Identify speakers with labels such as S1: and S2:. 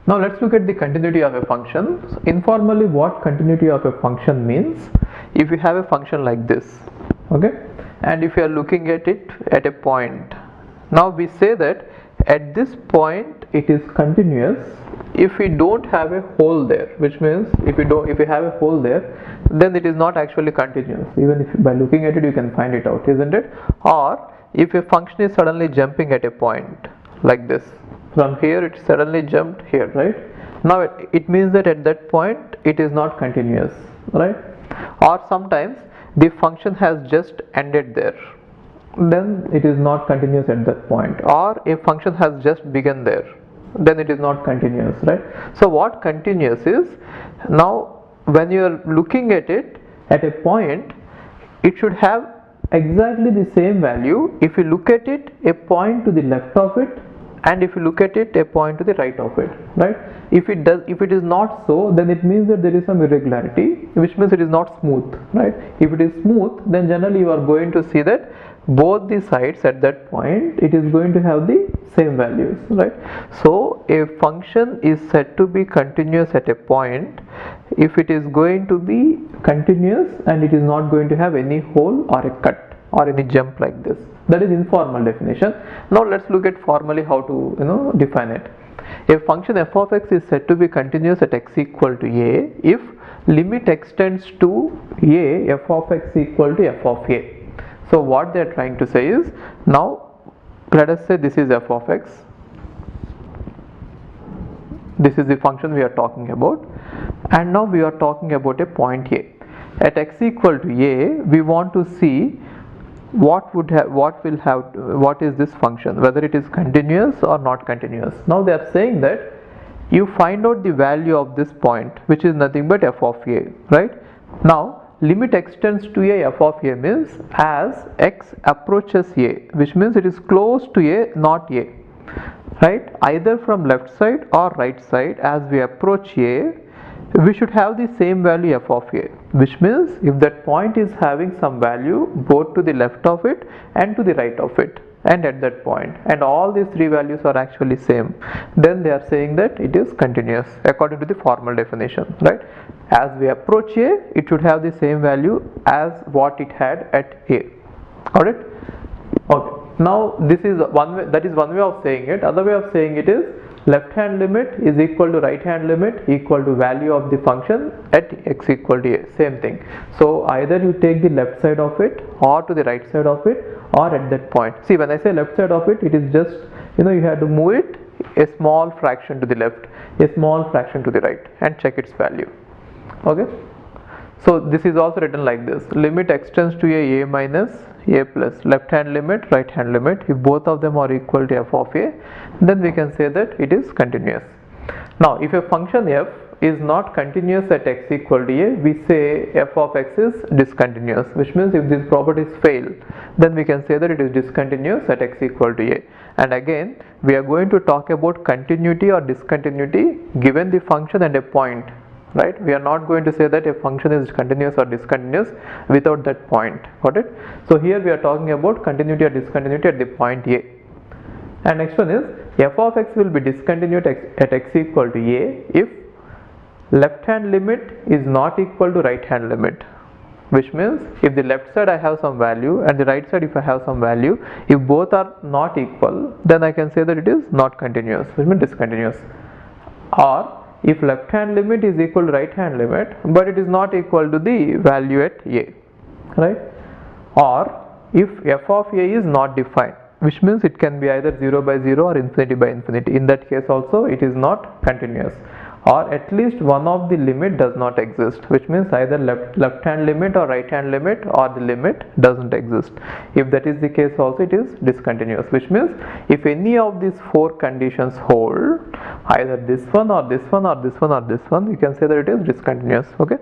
S1: Now let's look at the continuity of a function. So informally, what continuity of a function means: if you have a function like this, okay, and if you are looking at it at a point, now we say that at this point it is continuous if we don't have a hole there, which means if you have a hole there, then it is not actually continuous. Even if by looking at it you can find it out, isn't it? Or if a function is suddenly jumping at a point like this, from here it suddenly jumped here, right? Now it means that at that point it is not continuous, right? Or sometimes the function has just ended there, then it is not continuous at that point. Or a function has just begun there, then it is not continuous, right? So what continuous is, now when you are looking at it at a point, it should have exactly the same value if you look at it a point to the left of it, and if you look at it a point to the right of it, right? If it is not so, then it means that there is some irregularity, which means it is not smooth, right? If it is smooth, then generally you are going to see that both the sides at that point it is going to have the same values, right? So a function is said to be continuous at a point if it is going to be continuous and it is not going to have any hole or a cut or any jump like this. That is informal definition. Now let's look at formally how to define it. A function f of x is said to be continuous at x equal to a if limit extends to a f of x equal to f of a. So what they are trying to say is, now let us say this is f of x, this is the function we are talking about, and now we are talking about a point a. At x equal to a, we want to see what is this function, whether it is continuous or not continuous. Now they are saying that you find out the value of this point, which is nothing but f of a, right? Now limit extends to a f of a means as x approaches a, which means it is close to a, not a, right? Either from left side or right side, as we approach a, we should have the same value f of a, which means if that point is having some value both to the left of it and to the right of it, and at that point, and all these three values are actually same, then they are saying that it is continuous according to the formal definition, right? As we approach a, it should have the same value as what it had at a. Got it? Okay. Now this is one way, that is one way of saying it. Other way of saying it is left hand limit is equal to right hand limit equal to value of the function at x equal to a. Same thing. So either you take the left side of it or to the right side of it or at that point. See, when I say left side of it, it is just you have to move it a small fraction to the left, a small fraction to the right, and check its value. Okay. So this is also written like this: limit extends to a minus a plus, left hand limit, right hand limit. If both of them are equal to f of a, then we can say that it is continuous. Now if a function f is not continuous at x equal to a, we say f of x is discontinuous, which means if these properties fail, then we can say that it is discontinuous at x equal to a. And again, we are going to talk about continuity or discontinuity given the function and a point, right? We are not going to say that a function is continuous or discontinuous without that point. Got it? So here we are talking about continuity or discontinuity at the point a. And next one is f of x will be discontinuous at x equal to a if left hand limit is not equal to right hand limit, which means if the left side I have some value and the right side if I have some value, if both are not equal, then I can say that it is not continuous, which means discontinuous. Or if left hand limit is equal to right hand limit but it is not equal to the value at a, right? Or if f of a is not defined, which means it can be either 0 by 0 or infinity by infinity. In that case also it is not continuous. Or at least one of the limit does not exist, which means either left hand limit or right hand limit, or the limit doesn't exist. If that is the case also, it is discontinuous, which means if any of these four conditions hold, either this one or this one or this one or this one, you can say that it is discontinuous. Okay.